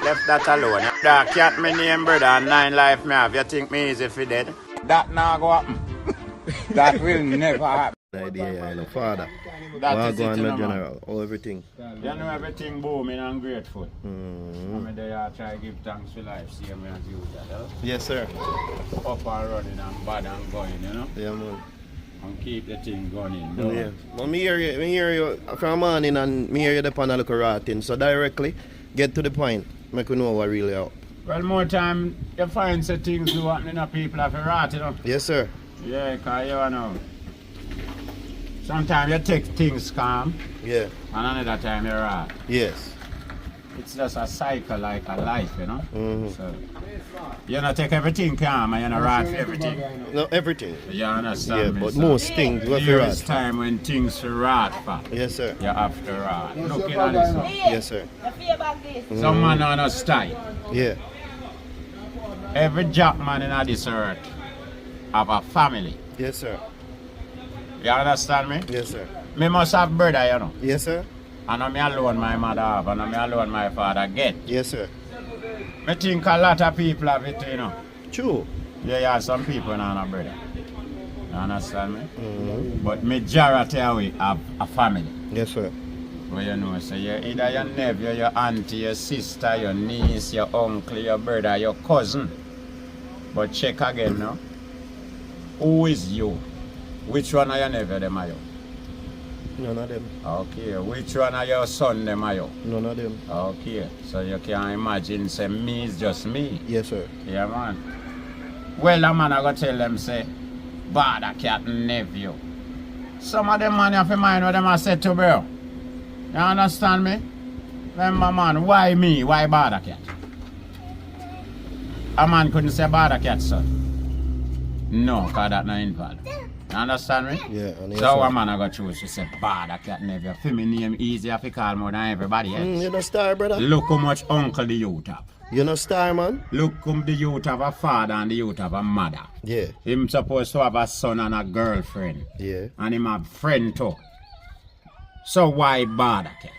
left that alone. That cat me name, brother, and 9 life me have. You think me easy for dead? That not go happen. That will never happen. Idea, you know, father. That is it, you know, general, all everything. You know everything booming and grateful. I'm there try to give thanks for life, see me as you that. Yes, sir. Up and running and bad and going, you know? Yeah, man. And keep the thing going. No? Yeah. Well, me hear you from morning and me hear you upon a little rotting. So directly, get to the point. Make you know what really out. Well, more time you find some things do happening to people have a rot, you know? Yes, sir. Yeah, because you know. Sometimes you take things calm. Yeah. And another time you rot. Yes. It's just a cycle like a life, you know? So, you don't take everything calm and you don't rot for everything. No, everything. You understand me? But so most things you have to there rot. is time when things rot for. Yes, sir. You have to rot. Look at this one. Yes, sir. Some man on a style. Yeah. Every job man in this earth have a family. Yes, sir. You understand me? Yes, sir. Me must have brother, you know. Yes, sir. And I'm alone my mother have, and I'm alone my father get. Yes, sir. I think a lot of people have it, you know. True. Yeah, some people not have brother. You understand me? But majority of we have a family. Yes, sir. Well, you know, so you're either your nephew, your auntie, your sister, your niece, your uncle, your brother, your cousin. But check again now. Who is you? Which one are your nephew, them are you? None of them. Okay. Which one are your son, them are you? None of them. Okay. So you can imagine, say, me is just me. Yes, sir. Yeah, man. Well, the man I go tell them, say, Bawdacat nephew. Some of them man have in mind what them I said to bro. You understand me? Remember, man, why me? Why Bawdacat? A man couldn't say Bawdacat, son. No, because that's not invalid. You understand me? Yeah. So a man I got choose to say Bawdacat nephew. For me name easier to call more than everybody else. You know star, brother? Look how much uncle the youth have. You know star, man? Look how the youth have a father and the youth have a mother. Yeah. Him supposed to have a son and a girlfriend. Yeah. And him have friend too. So why Bawdacat?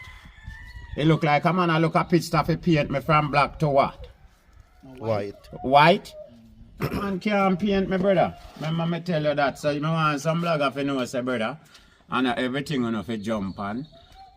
It look like a man I look a pit stuff he paint me from black to what? White. White? Man can't paint me, brother. Remember me tell you that. So you want some blogger to know, say, brother. And everything you know fi jump on.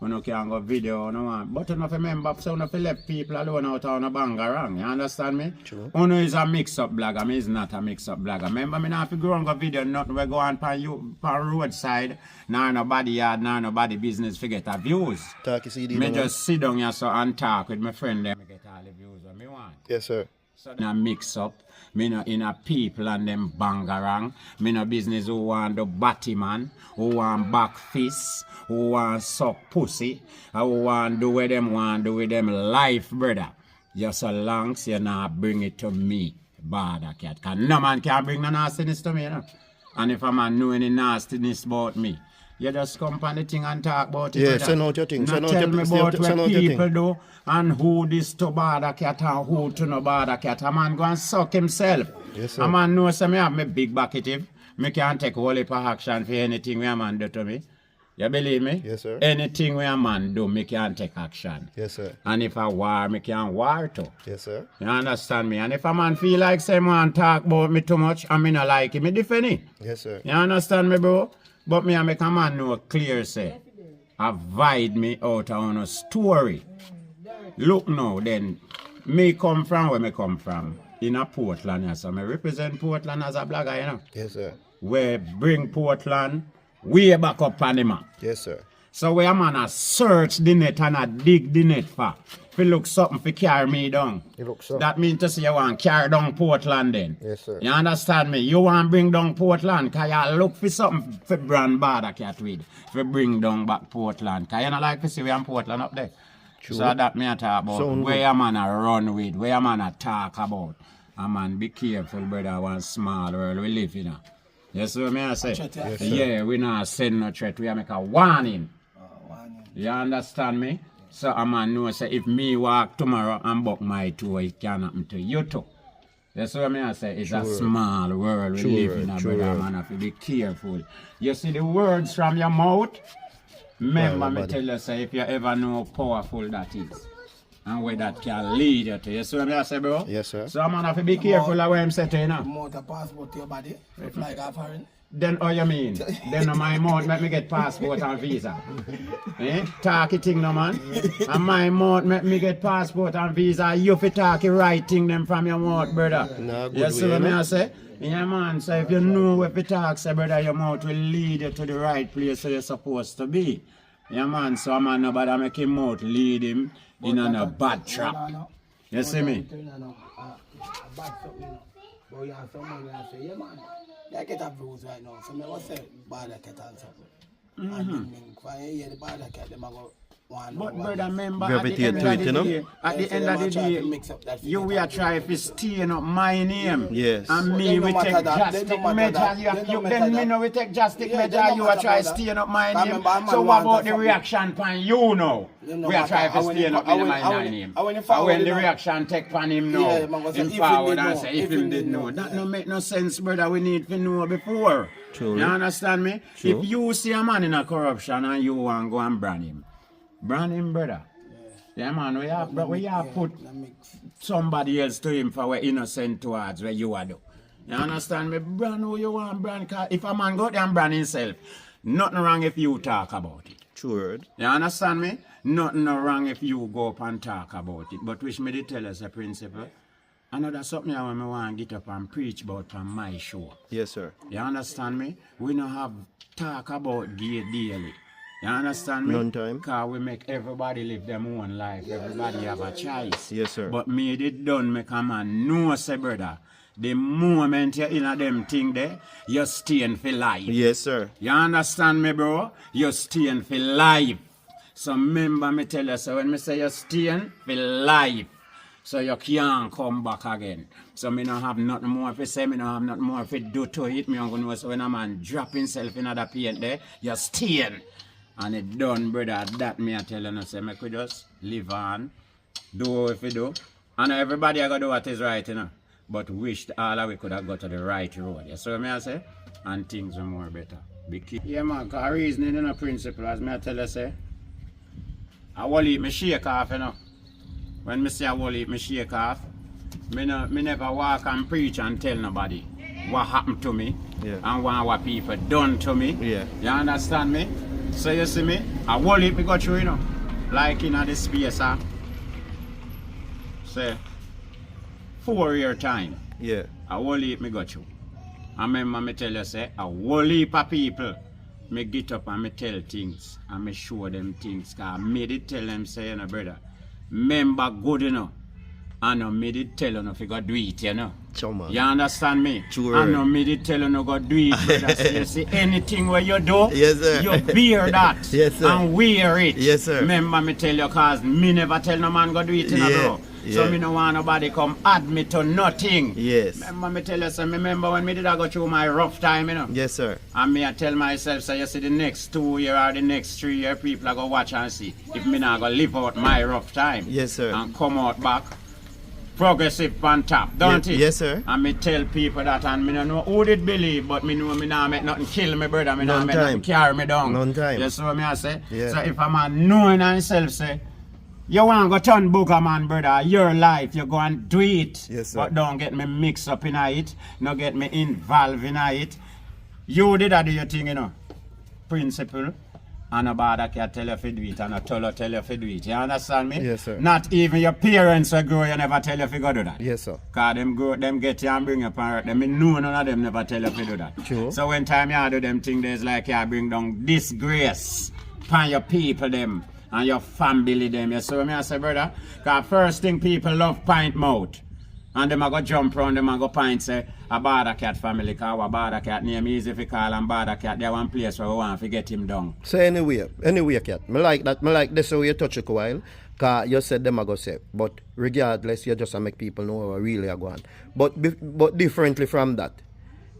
You know can go video, you know. But you know remember, so you know left people alone out on a bangarang. You understand me? True. You know is a mix-up blogger. Me is not a mix-up blogger. Remember me not fi go on go video, nothing we go on pan roadside. Nor nobody yard, nor nobody business fi get a views. Talk CD. Me just sit down here so and talk with my friend them. Me get all the views what me want. Yes, sir. So na mix up. Me no in a people and them bangarang. Me no business who want the batty man, who want back fist, who want suck pussy, who want do with them life, brother. Just so long as you not bring it to me, Bawdacat. Cause no man can bring no nastiness to me, you know. And if a man know any nastiness about me, you just come on the thing and talk about it. Yeah, brother. send out your thing. Not tell me about what people do and who this to Bawdacat and who to no Bawdacat. A man go and suck himself. Yes, sir. A man knows me have me big bucketive. Me can take whole heap of action for anything where a man do to me. You believe me? Yes, sir. Anything where a man do, me can take action. Yes, sir. And if I war, me can war too. Yes, sir. You understand me? And if a man feel like someone talk about me too much and me not like it, me defend it. Yes, sir. You understand me, bro? But me and make a man know clear say, avoid me out on a story. Look now, then, me come from where me come from. In a Portland, yeah, so me represent Portland as a blogger, you know. Yes, sir. We bring Portland way back up on the map. Yes, sir. So we a man a search the net and a dig the net for. If you look something for carry me down. You look so. That means to say you want carry down Portland then. Yes, sir. You understand me? You want bring down Portland because you look for something for brand Bawdacat with. For bring down back Portland. Because you don't like to see we in Portland up there. True. So that me a talk about Sound where a man a run with, where a man a talk about. A man be careful, brother, one small world we live in. You see what me I say? Yes, yeah, we not send no threat, we a make a warning. You understand me? So a man know say if me walk tomorrow and buck my toe, it can happen to you too. That's what I say. It's a small world we live in, brother. Man, have to be careful. You see the words from your mouth? Remember me tell you, say, if you ever know how powerful that is. and where that can lead you to. You see what I say, bro? Yes, sir. So man have to be careful of where I'm saying, you know. Motor passport to your body, if like a foreign. Then all you mean? Then on my mouth make me get passport and visa. Talky thing no man. And my mouth make me get passport and visa. You fi talky right thing them from your mouth, brother. No, good You see way, what no? I say? Yeah man, so if you know what to talk, say brother, your mouth will lead you to the right place where you're supposed to be. Yeah man, so man nobody make him mouth lead him in a bad trap. You see me? But you have someone that say, yeah man, they get a views right now. So I was say Bawdacat and something. And then when you hear the Bawdacat, they go one. But brother, remember Gravitate to it, you know? at the end of the day, you will try to stay up my name. Yes. And me, But we they take don't matter that. drastic They don't matter measures. that. They don't Then matter me that. know we take drastic Yeah, they measures. don't You are matter try that. staying up my I name. remember, I'm So a what man about the that reaction pan you know? They don't We are matter. trying to And when stay you- up and in when- my and when- name. and when you And forward when it the now- reaction take pan him Yeah, now, man, was him if him forward did and know, say if him did know. That yeah. no make no sense, brother. We need to know before. True. You understand me? True. If you see a man in a corruption and you want to go and brand him, brother. Yeah, man, we have put somebody else to him for we're innocent towards where you are do. You understand me? Brand who you want brand. 'Cause if a man go there and brand himself, nothing wrong if you talk about it. True word. You understand me? Nothing no wrong if you go up and talk about it. But which me did tell us a principle. Another something I want to get up and preach about on my show. Yes, sir. You understand me? We don't have talk about gay daily. You understand me? None time. Because we make everybody live their own life. Everybody have a choice. Yes, sir. But me it done make a man know, say brother, the moment you're in a them thing there, you're staying for life. Yes, sir. You understand me, bro? You're staying for life. So remember me tell you, so when me say you're staying for life, so you can't come back again. So me don't have nothing more to say, me don't have nothing more to do to it. Me don't know, so when a man drop himself in other paint there, you're staying. And it done, brother. That me I tell you, say, me could just live on, do what we do. And everybody I gotta do what is right, you know. But wish all of we could have got to the right road. You see what me I say? And things are more better. Yeah, man, because reasoning in a principle, as me I tell you, say, I will eat me shake off, you know. When me say I will eat me shake off, me never walk and preach and tell nobody what happened to me and what people done to me. Yeah. You understand me? So you see me? I will eat me go through, you know. Like in the space of say 4 year time. Yeah. I will eat me go through. I remember me tell you say a whole heap of people me get up and me tell things and me show them things. Cause I made it tell them say, you know, brother, remember good, you know. I know me did tell you no fi go do it, you know. Chuma. You understand me? True I word. know me did tell you no go do it, brother. So you see anything where you do, Yes, sir. you bear that Yes, sir. and wear it. Yes, sir. Remember me tell you cause me never tell no man go do it, you know, bro. So Yeah. me no want nobody come add me to nothing. Yes. Remember me tell you, so remember when me did I go through my rough time, you know. Yes, sir. And me I tell myself, so you see the next 2 year or the next 3 year, people are going to watch and see if me not going to live out my rough time. Yes, sir. And come out back progressive on top, don't it? Yes, sir. And me tell people that, and me don't know who did believe, but me know me not make nothing kill me, brother. Me not None make time. nothing carry me down. None time. You see what me I say? Yeah. So if a man knowing himself say, you want to go turn booger, man, brother. Your life, you go and do it. Yes, sir. But don't get me mixed up in it. No get me involved in it. You did do your thing, you know. Principle. And a Bawdacat tell you if you do it, and a Tolo tell you if you do it. You understand me? Yes, sir. Not even your parents will grow, you never tell you if you go do that. Yes, sir. Cause them grow, them get you and bring you up and hurt them. Me know none of them never tell you if you do that. True. So when time you do them things, there's like you bring down disgrace upon your people them and your family them. You see what me I say, brother? Cause first thing people love pint mouth. And them a go jump round, them a go pint say, a Bawdacat family, cause a Bawdacat name easy if you call him Bawdacat. There one place where we want to get him down. So anyway, cat. Me like that. Me like this how you touch it a while. Cause you said them a go say. But regardless, you just a make people know what really are going. But differently from that,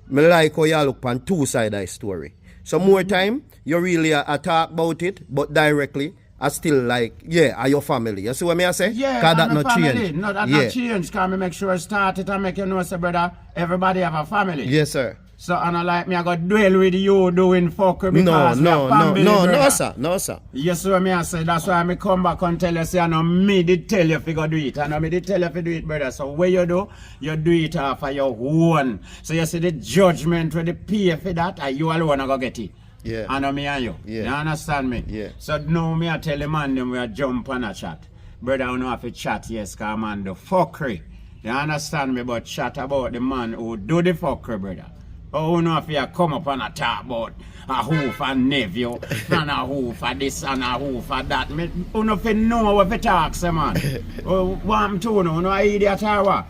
me like how you look on two sides of the story. So more time, you really a talk about it, but directly, I still like, are your family. You see what me I say? Yeah, cause that I'm a not family. change. No, that not change. Cause me make sure I start it and make you know, say, brother, everybody have a family. Yes, sir. So, and I like me, I got dwell with you doing fucker because No, sir. Yes, what me I say, that's why I come back and tell you, say, I know me did tell you if you go do it. I know me did tell you if you do it, brother. So, what you do it off of your own. So, you see the judgment where they pay for that, and you alone are going to get it. Yeah. I know me and you. Yeah. You understand me? Yeah. So, now me I tell the man them we are jump on a chat. Brother, I don't have to chat, yes, because man, the fuckery. You understand me? But chat about the man who do the fuckery, brother. Oh, no, if you come up and a talk about a who for nephew, and a who for this and a who for that. Me, you know, if you know what you talk, say, man. Oh, want to know, no idiot or what?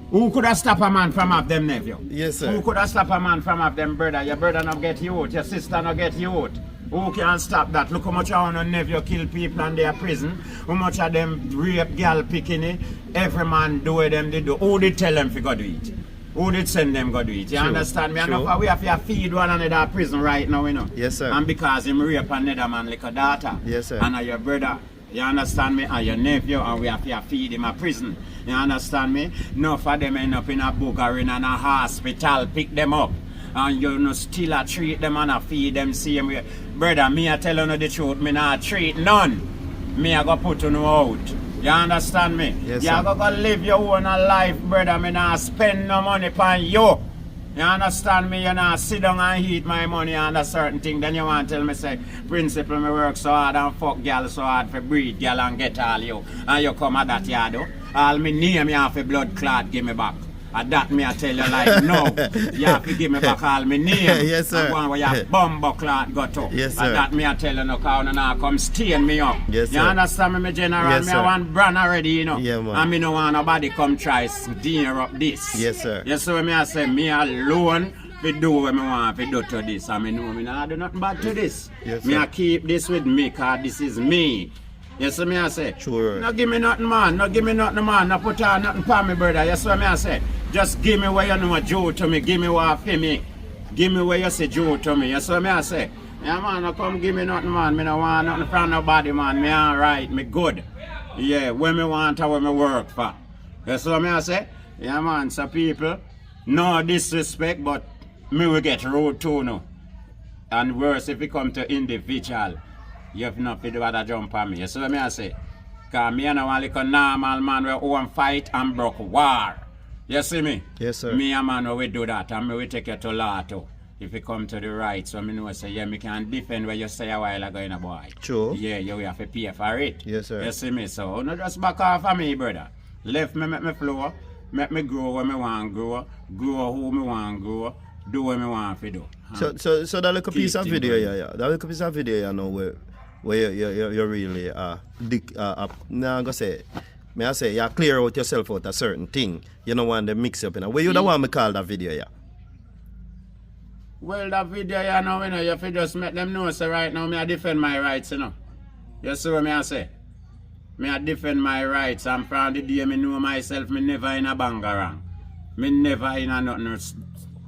Who could have stopped a man from have them nephew? Yes, sir. Who could have stopped a man from have them brother? Your brother not get youth, your sister not get youth. Who can stop that? Look how much of our nephew kill people in their prison. How much of them rape girl picking. Every man do what them they do. Who did tell them to go do it? Who did send them go do it? You understand me? True. And we have to feed one another prison right now, you know. Yes, sir. And because him rape another man like a daughter. Yes, sir. And your brother. You understand me? And your nephew, and we have to feed him a prison. You understand me? Enough for them end up in a book or in a hospital, pick them up. And you know, still a treat them and a feed them same way. Brother, me a tell you the truth, me not treat none. Me a go put you out. You understand me? Yes, you sir. go live your own life, brother. Me not spend no money upon you. You understand me? You not sit down and eat my money on a certain thing. Then you want to tell me, say, principle, me work so hard and fuck girl so hard for breed girl and get all you. And you come at that yard, do. All me name you have a blood clot, give me back. And that me I tell you like, no. You have to give me back all my name. Yes, sir. And one where your bumbo clot got to. Yes, sir. And that me I tell you no, cause you now come stain me up. Yes, you sir. understand me, my general? Yes, me sir. I want brand already, you know. Yeah, man. And me no want nobody come try steer up this. Yes, sir. You see what me I say? Me alone to do what me want to do to this. And me know me not do nothing bad to this. Yes, me sir. I keep this with me, cause this is me. You see me I say? Sure. No give me nothing, man. No give me nothing, man. No put on nothing for me, brother. You see what me I say? Just give me what you know due to me. Give me what for me. Give me what you say due to me. You see what me I say? Yeah, man, no come give me nothing, man. Me no want nothing from nobody, man. Me alright. Me good. Yeah, when me want and when me work for. You see what me I say? Yeah, man. So people, no disrespect, but me will get rude too now. And worse if it come to individual. You have not to do that jump on me. You see what me I say? Because me and one like a normal man who won't fight and broke war. You see me? Yes, sir. Me a man who will do that and me will take you to law too. If it come to the right, so me know say, yeah, me can defend what you say a while ago in a boy. True. Yeah, you have to pay for it. Yes, sir. You see me? So, no just back off of me, brother. Left me, make me flow, make me grow where me want grow who me want grow, do what me want to do. So that little piece of Keep video, things yeah. That little piece of video, you know, where you really now I'm gonna say, may I say, you clear out yourself out a certain thing. You don't want to mix up, you know. Where you don't want me call that video, yeah? Well, that video, you know, you have to just make them know, so right now, me I defend my rights, you know. You see what me I say? Me I defend my rights, and from the day me know myself, me never in a bangarang. Me never in a nothing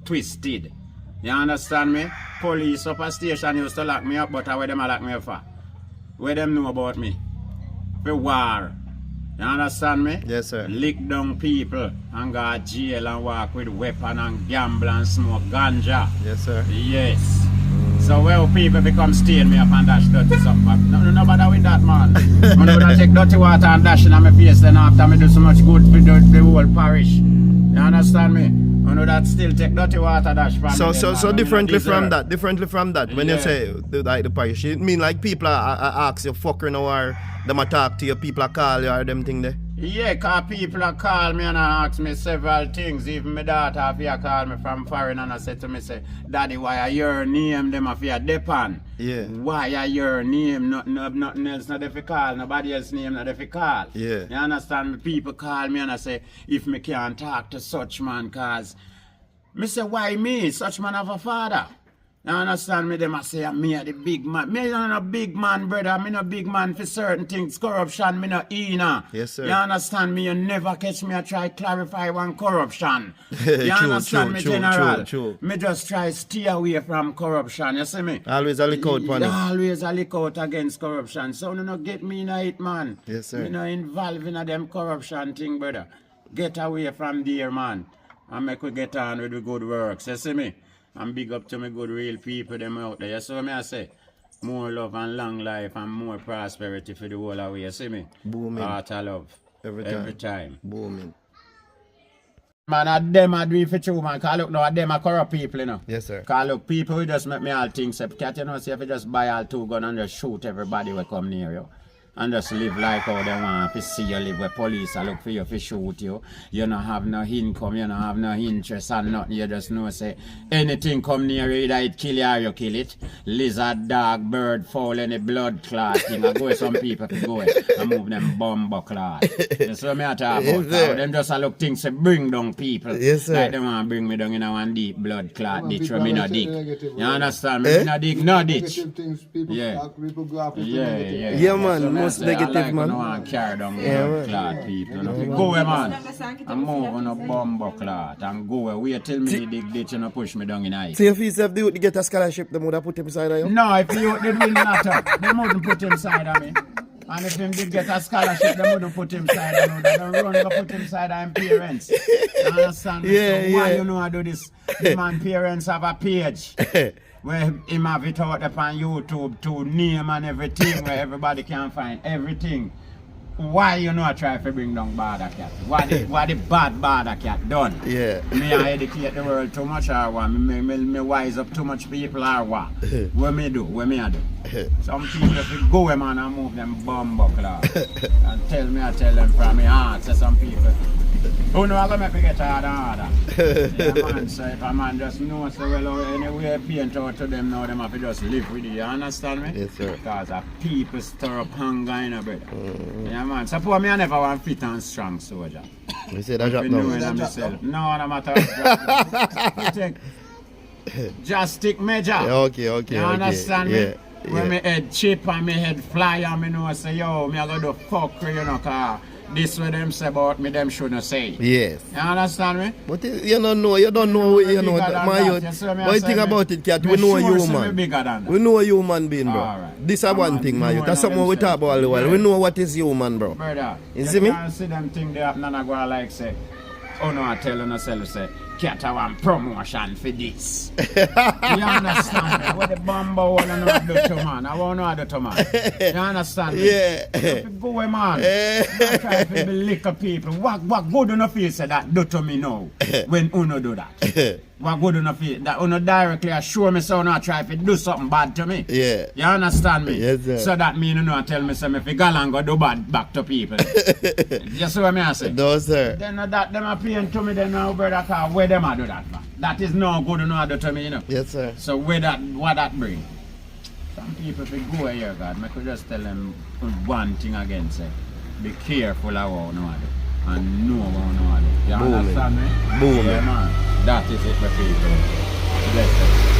twisted. You understand me? Police up a station used to lock me up, but where them a lock me up for? Where them know about me? For war. You understand me? Yes, sir. Lick down people and go to jail and walk with weapon and gamble and smoke ganja. Yes, sir. Yes. So well people become stain me up and dash dirty something. No bother with that, man. I'm gonna take dirty water and dash in my face then after me do so much good for the whole parish. You understand me? You know that still take dirty water dash from So me, differently from that, when you Yeah. say like the parish, you mean like people are ask you fucking or them talk to you, people are call you or them thing there? Yeah, cause people are call me and ask me several things. Even my daughter have you call me from foreign and I said to me, say, Daddy, why are your name them of your depend? Yeah. Why are your name nothing else not if you call, nobody else name not if you call. Yeah. You understand me? People call me and I say, if me can't talk to such man, cause me say, why me? Such man have a father. You understand me? Them I say, me a the big man. Me not a big man, brother. Me no big man for certain things. Corruption, me no ina. Yes, sir. You understand me? You never catch me. I try clarify one corruption. You True, understand me, true, general? true. Me just try stay away from corruption. You see me? Always a look out for it. Always a look out against corruption. So no get me in it, man. Yes, sir. Me no involved in a them corruption thing, brother. Get away from there, man. And make we get on with the good works. You see me? And big up to my good real people them out there. You see what I say? More love and long life and more prosperity for the whole of we. You see me? Booming. Heart of love. Every time. Booming. Man, at them I do it for true, man. Cause look, now at them I corrupt people, you know. Yes, sir. Cause look, people will just make me all think, say, can't you know, see if you just buy all 2 guns and just shoot everybody will come near you. And just live like how they want to see you live where police are look for you to shoot you. You don't have no income, you don't have no interest and nothing. You just know say anything come near you, either it kill you or you kill it. Lizard, dog, bird, fowl, any blood clot thing. I go some people to go and move them bumbo clot. That's what I talk about. Yes, Them just look things say bring down people. Yes, sir. Like they want to bring me down in a one deep blood clot ditch where me no dig. You understand? Me no dig, no ditch. Things, people Yeah. talk, people go after Yeah, man. Most negative, I like man. No one carry down Yeah, blood clot people. You know. Go away, man. I'm move on a bumbo clot and go away. Wait till me dig ditch and push me down in ice. See if yourself the youth to get a scholarship, they would have put him inside of you. No, if you did win matter, they wouldn't put him side of me. And if him did get a scholarship, they wouldn't put him side of me. They don't run to put him side of him parents. You understand? Yeah, So why yeah. you know I do this? The man parents have a page. Where him have it out upon YouTube to name and everything where everybody can find everything. Why you know I try to bring down Bawdacat? Why the bad Bawdacat done? Yeah. Me I educate the world too much or what? Me wise up too much people or what? What me do? What me I do? Some people if you go man and move them bumbo clock and I tell them from my heart say some people. Who know I'm gonna make me get harder and harder. Yeah, man, so if a man just know so well anyway paint out to them now them have to just live with it, you understand me? Yes, sir. Because people stir up hunger in a brother. Yeah man, suppose me I never want fit and strong soldier. You say that drop You know now. it myself. No, no matter just stick major. Yeah, okay. You understand me? Yeah. When me head chip and me head fly and me know say yo, me I go do fuck you know car. This what them say about me, them shouldn't say. Yes. You understand me? But you don't know, you know, my youth. But you think about it, Cat, we know you, man. We know you, man, being, bro. Alright. This is one thing, my youth. That's something we talk about all the while. We know what is human, bro. Brother, You see me? can't see them thing they happen and I go like say, oh no, I tell on yourself say, Cat I want promotion for this. You understand me? What the bumbo wanna know how to do to man? I wanna know how to do to man. You understand me? Yeah. If you go away, man. Don't try to be liquor people. What good enough you say that do to me now when Uno do that? What good enough you that Uno directly assure me so not try to do something bad to me. Yeah. You understand me? Yes, sir. So that mean you know tell me say me if you go and go do bad back to people. You see what I say? No, sir. Then that them are paying to me then now brother car where them a do that for? That is no good enough to me, you know. Yes, sir. So what that bring? Some people if you go here, God, I could just tell them one thing again, say, be careful of what you do and know what you do. You Booming. understand me? Booming. Yeah, man. That is it for people. Bless them.